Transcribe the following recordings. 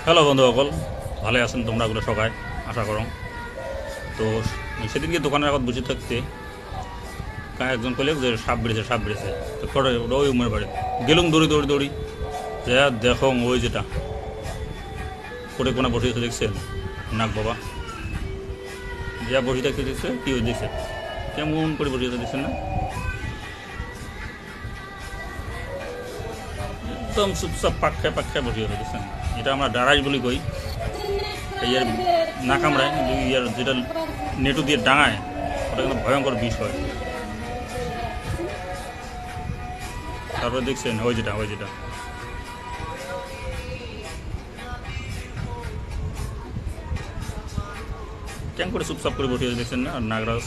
Hello বন্ধুসকল, ভালে আছেন তোমরা গুলো সবাই আশা করো। তো সেদিনকে দোকানের আগত বসে থাকতে একজন কইলে যে সাপ বেড়েছে। তো করে ওই উমের বাড়ি গেলুম দৌড়ি যা দেখো ওই যেটা করে কোনা বসে দেখছেন নাক বাবা যা বসে থাকতে দেখছে কি ওই দেখছে কেমন করে বসে দেখছেন না, একদম চুপচাপ পাক্ষায় বসে দেখছেন। এটা আমরা ডারাই বলি কই, ইয়ার না কামড়ায় কিন্তু ইয়ার যেটা নেটু দিয়ে ডাঙায় ওটা কিন্তু ভয়ঙ্কর বিষ হয়। তারপরে দেখছেন ওই যেটা কেন করে চুপচাপ করে বসে দেখছেন না। আর নাগরাজ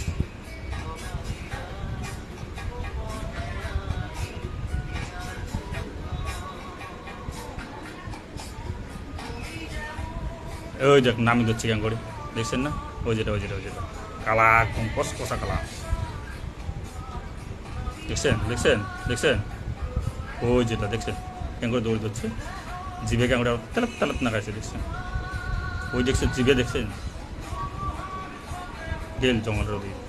ওই দেখ নামি দিচ্ছে কেন করে দেখছেন না। ওই যেটা কালা একদম কষা কালা দেখছেন ওই যেটা দেখছেন কেন করে দৌড়ে দিচ্ছে জিভে কেন করে তালাপ না খাইছে দেখছেন। ওই দেখছেন জিভে দেখছেন গেল জঙ্গলের ওদিকে।